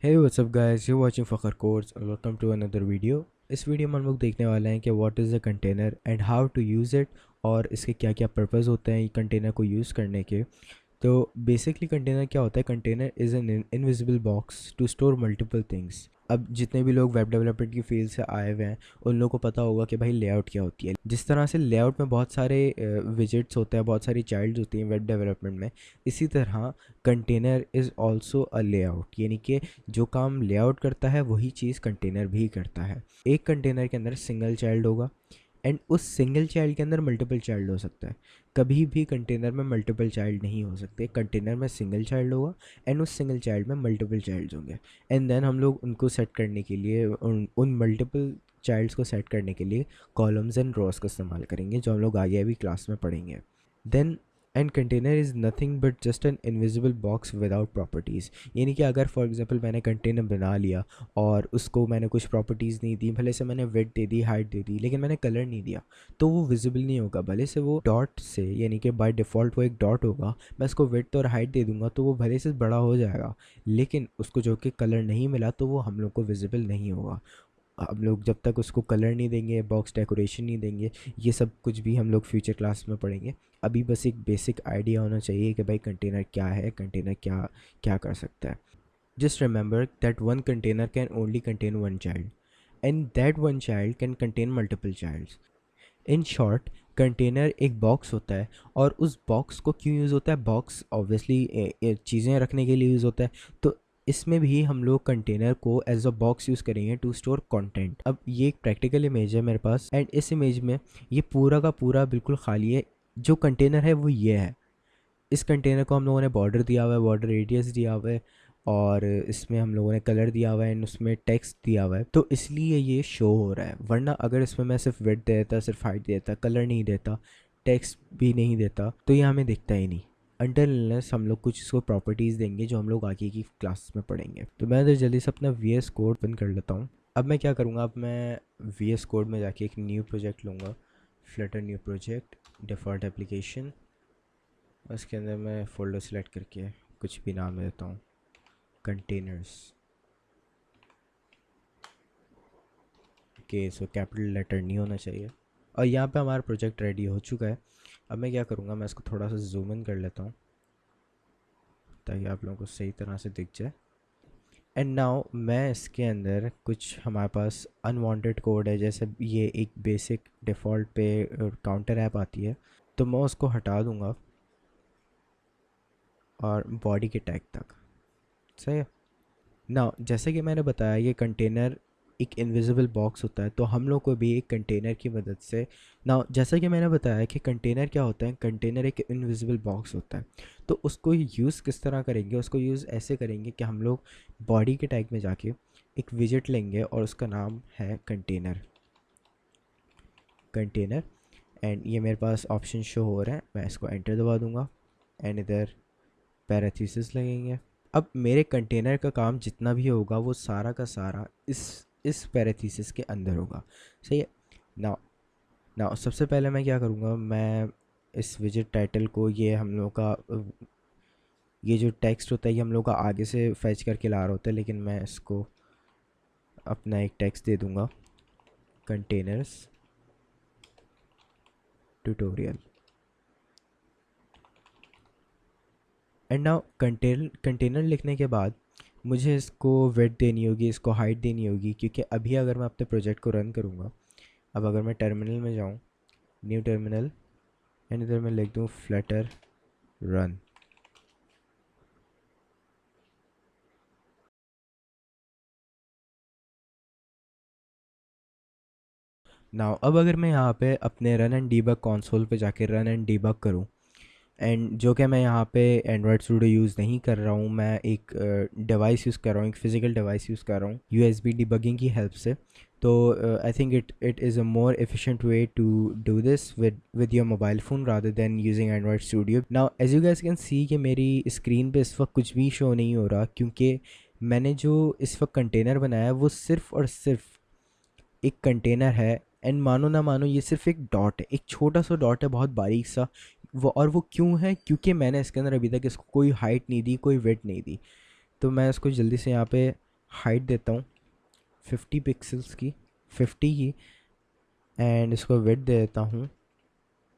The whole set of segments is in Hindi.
Hey what's up guys, you're watching Fakhr Codes and welcome to another video। इस वीडियो में हम लोग देखने वाले हैं कि what is a container and how to use it और इसके क्या क्या पर्पस होते हैं कंटेनर को यूज़ करने के। तो बेसिकली कंटेनर क्या होता है? Container is an invisible box to store multiple things. अब जितने भी लोग वेब डेवलपमेंट की फील्ड से आए हुए हैं उन लोगों को पता होगा कि भाई लेआउट क्या होती है। जिस तरह से लेआउट में बहुत सारे विजिट्स होते हैं, बहुत सारी चाइल्ड्स होती हैं वेब डेवलपमेंट में, इसी तरह container is also a layout, यानी कि जो काम लेआउट करता है वही चीज़ कंटेनर भी करता है। एक कंटेनर के अंदर सिंगल चाइल्ड होगा एंड उस सिंगल चाइल्ड के अंदर मल्टीपल चाइल्ड हो सकता है। कभी भी कंटेनर में मल्टीपल चाइल्ड नहीं हो सकते। कंटेनर में सिंगल चाइल्ड होगा एंड उस सिंगल चाइल्ड में मल्टीपल चाइल्ड्स होंगे एंड देन हम लोग उनको सेट करने के लिए उन मल्टीपल चाइल्ड्स को सेट करने के लिए कॉलम्स एंड रोज का इस्तेमाल करेंगे, जो हम लोग आगे अभी क्लास में पढ़ेंगे। Then and container is nothing but just an invisible box without properties. यानी कि अगर फॉर एग्जांपल मैंने कंटेनर बना लिया और उसको मैंने कुछ प्रॉपर्टीज़ नहीं दी, भले से मैंने विड्थ दे दी, हाइट दे दी, लेकिन मैंने कलर नहीं दिया, तो वो विजिबल नहीं होगा। भले से वो डॉट से, यानी कि बाय डिफ़ॉल्ट वो एक डॉट होगा, मैं उसको विड्थ और हाइट दे दूंगा तो वो भले से बड़ा हो जाएगा, लेकिन उसको जो कि कलर नहीं मिला तो वो हम लोग को विजिबल नहीं होगा। हम लोग जब तक उसको कलर नहीं देंगे, बॉक्स डेकोरेशन नहीं देंगे, ये सब कुछ भी हम लोग फ्यूचर क्लास में पढ़ेंगे। अभी बस एक बेसिक आइडिया होना चाहिए कि भाई कंटेनर क्या है, कंटेनर क्या क्या कर सकता है। Just remember that one container can only contain one child and that one child can contain multiple childs. In short, container एक बॉक्स होता है और उस बॉक्स को क्यों यूज़ होता है? बॉक्स ऑब्वियसली चीज़ें रखने के लिए यूज़ होता है, तो इसमें भी हम लोग कंटेनर को एज अ बॉक्स यूज़ करेंगे टू स्टोर कंटेंट। अब ये एक प्रैक्टिकल इमेज है मेरे पास एंड इस इमेज में ये पूरा का पूरा बिल्कुल खाली है। जो कंटेनर है वो ये है। इस कंटेनर को हम लोगों ने बॉर्डर दिया हुआ है, बॉर्डर रेडियस दिया हुआ है और इसमें हम लोगों ने कलर दिया हुआ है एंड उसमें टेक्स्ट दिया हुआ है, तो इसलिए ये शो हो रहा है। वरना अगर इसमें मैं सिर्फ विड्थ दे देता, सिर्फ हाइट देता, कलर नहीं देता, टेक्स्ट भी नहीं देता, तो ये हमें दिखता ही नहीं। अनटिल अनलेस हम लोग कुछ इसको प्रॉपर्टीज़ देंगे जो हम लोग आगे की क्लास में पढ़ेंगे। तो मैं इधर जल्दी से अपना वी एस कोड ओपन कर लेता हूँ। अब मैं क्या करूँगा, अब मैं वी एस कोड में जाके एक न्यू प्रोजेक्ट लूँगा, Flutter new project, default application. उसके अंदर मैं फ़ोल्डर सेलेक्ट करके कुछ भी नाम देता हूँ, कंटेनर्स के। सो कैपिटल लेटर नहीं होना चाहिए। और यहाँ पे हमारा प्रोजेक्ट रेडी हो चुका है। अब मैं क्या करूँगा, मैं इसको थोड़ा सा जूम इन कर लेता हूँ ताकि आप लोगों को सही तरह से दिख जाए। एंड नाउ मैं इसके अंदर कुछ, हमारे पास अनवांटेड कोड है, जैसे ये एक बेसिक डिफ़ॉल्ट पे काउंटर ऐप आती है, तो मैं उसको हटा दूँगा और बॉडी के टैग तक। सही है ना? जैसे कि मैंने बताया ये कंटेनर एक इनविजिबल बॉक्स होता है, तो हम लोग को भी एक कंटेनर की मदद से ना, जैसा कि मैंने बताया कि कंटेनर क्या होता है, कंटेनर एक इनविजिबल बॉक्स होता है, तो उसको यूज़ किस तरह करेंगे? उसको यूज़ ऐसे करेंगे कि हम लोग बॉडी के टैग में जाके एक विजिट लेंगे और उसका नाम है कंटेनर। कंटेनर एंड ये मेरे पास ऑप्शन शो हो रहा है, मैं इसको एंटर दबा दूंगा एंड इधर पैरेंथेसिस लगेंगे। अब मेरे कंटेनर का काम जितना भी होगा वो सारा का सारा इस पैरेंथेसिस के अंदर होगा। सही है ना? ना सबसे पहले मैं क्या करूँगा, मैं इस विजिट टाइटल को, ये हम लोग का ये जो टेक्स्ट होता है ये हम लोग का आगे से फैच करके ला रहा होता है, लेकिन मैं इसको अपना एक टेक्स्ट दे दूँगा, containers tutorial. And now container लिखने के बाद मुझे इसको वेट देनी होगी, इसको हाइट देनी होगी, क्योंकि अभी अगर मैं अपने प्रोजेक्ट को रन करूँगा, अब अगर मैं टर्मिनल में जाऊँ, न्यू टर्मिनल, एंड इधर मैं लिख दूँ फ्लटर रन। नाउ अब अगर मैं यहाँ पे अपने रन एंड डीबग कंसोल पे जाके रन एंड डीबग करूँ, एंड जो कि मैं यहाँ पे एंड्रॉयड स्टूडियो यूज़ नहीं कर रहा हूँ, मैं एक डिवाइस यूज़ कर रहा हूँ, एक फ़िज़िकल डिवाइस यूज़ कर रहा हूँ यूएसबी डिबगिंग की हेल्प से। तो I think it is a more efficient way to do this with your mobile phone rather than using Android Studio. Now as you guys can see कि मेरी स्क्रीन पे इस वक्त कुछ भी शो नहीं हो रहा, क्योंकि मैंने जो इस वक्त कंटेनर बनाया है वो सिर्फ़ और सिर्फ एक कंटेनर है। एंड मानो ना मानो ये सिर्फ एक डॉट है, एक छोटा सा डॉट है, बहुत बारीक सा। वो, और वो क्यों है? क्योंकि मैंने इसके अंदर अभी तक इसको कोई हाइट नहीं दी, कोई वेट नहीं दी। तो मैं इसको जल्दी से यहाँ पे हाइट देता हूँ 50 पिक्सल्स की, 50 की, एंड इसको विड्थ दे देता हूँ,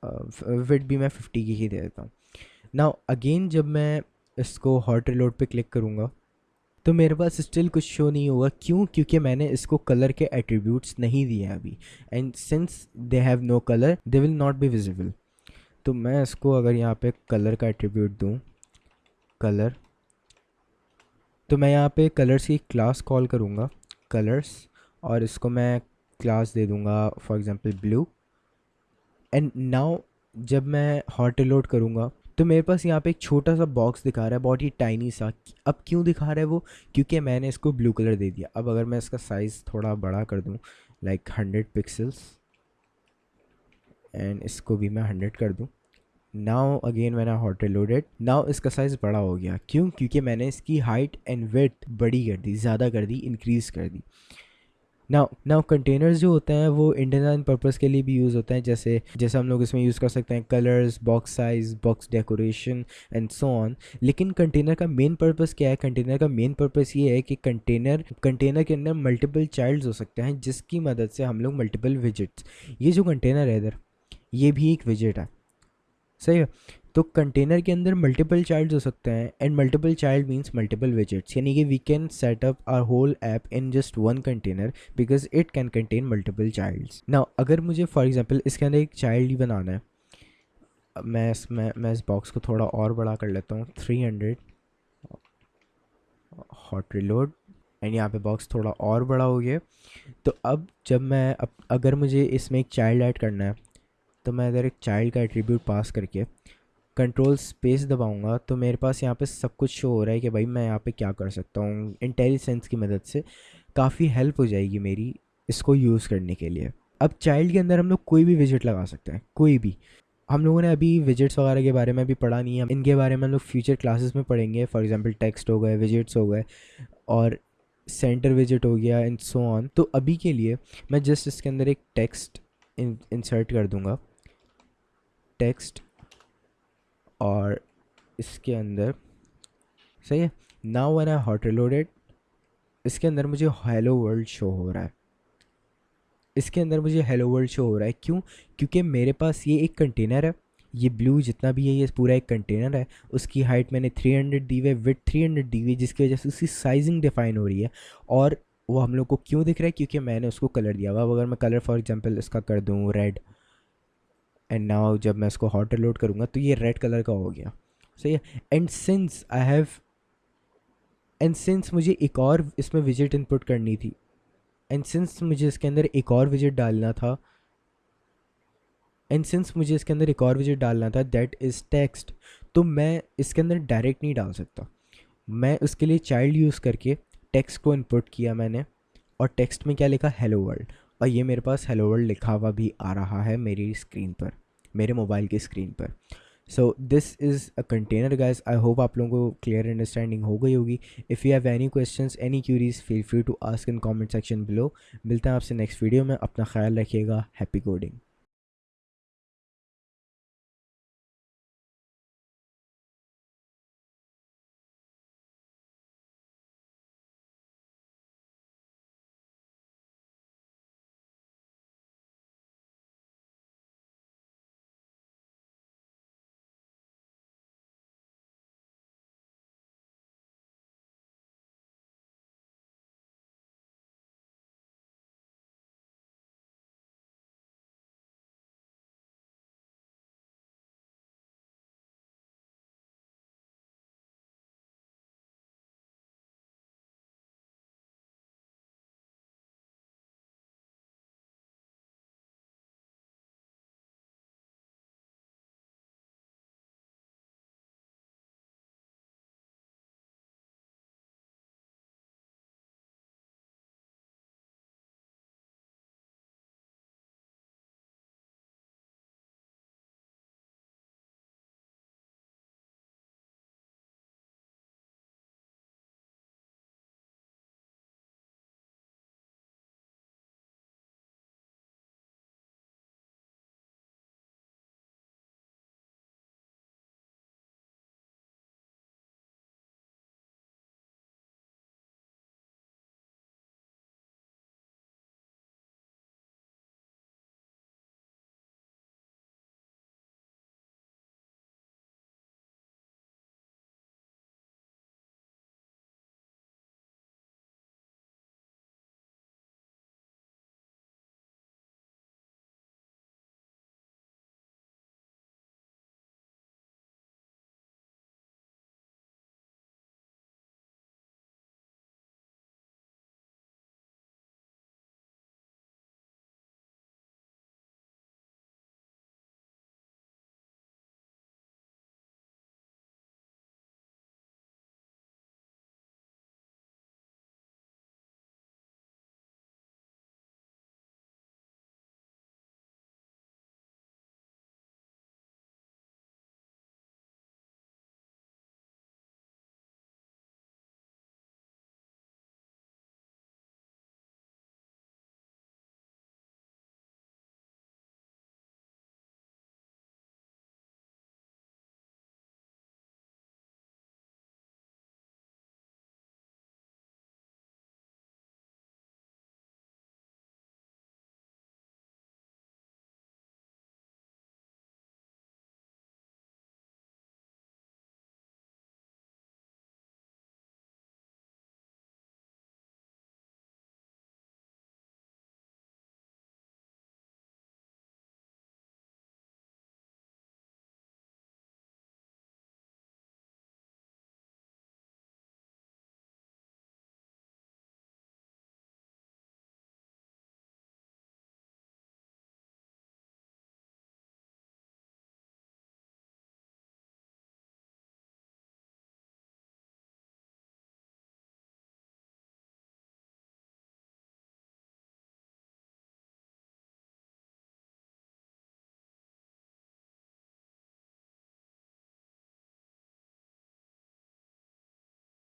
विड्थ भी मैं 50 की ही दे देता हूँ। नाउ अगेन जब मैं इसको हॉट रिलोड पे क्लिक करूँगा तो मेरे पास स्टिल कुछ शो नहीं होगा। क्यों? क्योंकि मैंने इसको कलर के एट्रीब्यूट्स नहीं दिए हैं अभी, and since they have no colour they will not be visible. तो मैं इसको अगर यहाँ पे कलर का एट्रीब्यूट दूँ, कलर, तो मैं यहाँ पे कलर्स की क्लास कॉल करूँगा, कलर्स, और इसको मैं क्लास दे दूँगा for example blue. And now जब मैं हॉट रिलोड करूँगा तो मेरे पास यहाँ पे एक छोटा सा बॉक्स दिखा रहा है, बहुत ही टाइनी सा। अब क्यों दिखा रहा है वो? क्योंकि मैंने इसको ब्लू कलर दे दिया। अब अगर मैं इसका साइज़ थोड़ा बड़ा कर दूँ, लाइक 100 पिक्सल्स, एंड इसको भी मैं 100 कर दूँ, नाउ अगेन मैंने हॉट रिलोडेड, नाउ इसका साइज़ बड़ा हो गया। क्यों? क्योंकि मैंने इसकी हाइट एंड विड्थ बड़ी कर दी, ज़्यादा कर दी, इंक्रीज़ कर दी। नाउ कंटेनर्स जो होते हैं वो इंडियन पर्पज़ के लिए भी यूज़ होते हैं, जैसे जैसे हम लोग इसमें यूज़ कर सकते हैं colours, box size, box decoration and so on. लेकिन कंटेनर का मेन पर्पज़ क्या है? कंटेनर का मेन पर्पज़ ये है कि कंटेनर के अंदर मल्टीपल चाइल्ड्स हो सकते हैं, जिसकी मदद से हम लोग मल्टीपल विजिट्स, ये जो कंटेनर है इधर, ये भी एक विजिट है, सही है। तो कंटेनर के अंदर मल्टीपल चाइल्ड्स हो सकते हैं, and multiple child means multiple widgets, यानी कि we can set up our whole app in just one container because it can contain multiple childs. Now अगर मुझे फॉर एग्जांपल इसके अंदर एक चाइल्ड ही बनाना है, अब मैं इस बॉक्स को थोड़ा और बड़ा कर लेता हूँ, 300, हॉट रिलोड, एंड यहाँ पे बॉक्स थोड़ा और बड़ा हो गया। तो अब जब मैं अगर मुझे इसमें एक चाइल्ड ऐड करना है तो मैं इधर एक चाइल्ड का एट्रीब्यूट पास करके कंट्रोल स्पेस दबाऊंगा तो मेरे पास यहाँ पे सब कुछ शो हो रहा है कि भाई मैं यहाँ पे क्या कर सकता हूँ। इंटेलिजेंस की मदद से काफ़ी हेल्प हो जाएगी मेरी इसको यूज़ करने के लिए। अब चाइल्ड के अंदर हम लोग कोई भी विजिट लगा सकते हैं, कोई भी। हम लोगों ने अभी विजिट्स वगैरह के बारे में अभी पढ़ा नहीं है, इनके बारे में हम लोग फ्यूचर क्लासेस में पढ़ेंगे। फॉर एग्जांपल टेक्स्ट हो गए, विजिट्स हो गए, और सेंटर विजिट हो गया, एंड सो ऑन। तो अभी के लिए मैं जस्ट इसके अंदर एक टेक्स्ट इंसर्ट कर दूंगा, टेक्स्ट, और इसके अंदर, सही है। Now when I hot reloaded, इसके अंदर मुझे हेलो वर्ल्ड शो हो रहा है, इसके अंदर मुझे हेलो वर्ल्ड शो हो रहा है। क्यों? क्योंकि मेरे पास ये एक कंटेनर है, ये ब्लू जितना भी है ये पूरा एक कंटेनर है। उसकी हाइट मैंने 300 दी हुई है, विड्थ 300 दी हुई है, जिसकी वजह से उसकी साइजिंग डिफाइन हो रही है। और वो हम लोग को क्यों दिख रहा है? क्योंकि मैंने उसको कलर दिया हुआ। अब अगर मैं कलर फॉर एग्जांपल इसका कर दूँ रेड, एंड नाउ जब मैं इसको हॉट रिलोड करूँगा तो ये रेड कलर का हो गया, सही है। एंड सिंस मुझे एक और इसमें विजिट इनपुट करनी थी, एंड सिंस मुझे इसके अंदर एक और विजिट डालना था, दैट इज़ टेक्स्ट, तो मैं इसके अंदर डायरेक्ट नहीं डाल सकता। मैं उसके लिए चाइल्ड यूज़ करके टेक्स्ट को इनपुट किया मैंने, और टेक्स्ट में क्या लिखा? Hello world. और ये मेरे पास हेलो वर्ल्ड लिखा हुआ भी आ रहा है मेरी स्क्रीन पर, मेरे मोबाइल की स्क्रीन पर। So this is a container guys. I hope आप लोगों को क्लियर अंडरस्टैंडिंग हो गई होगी। If you have any questions, any queries, feel free to ask in comment section below. मिलते हैं आपसे नेक्स्ट वीडियो में। अपना ख्याल रखिएगा। Happy coding.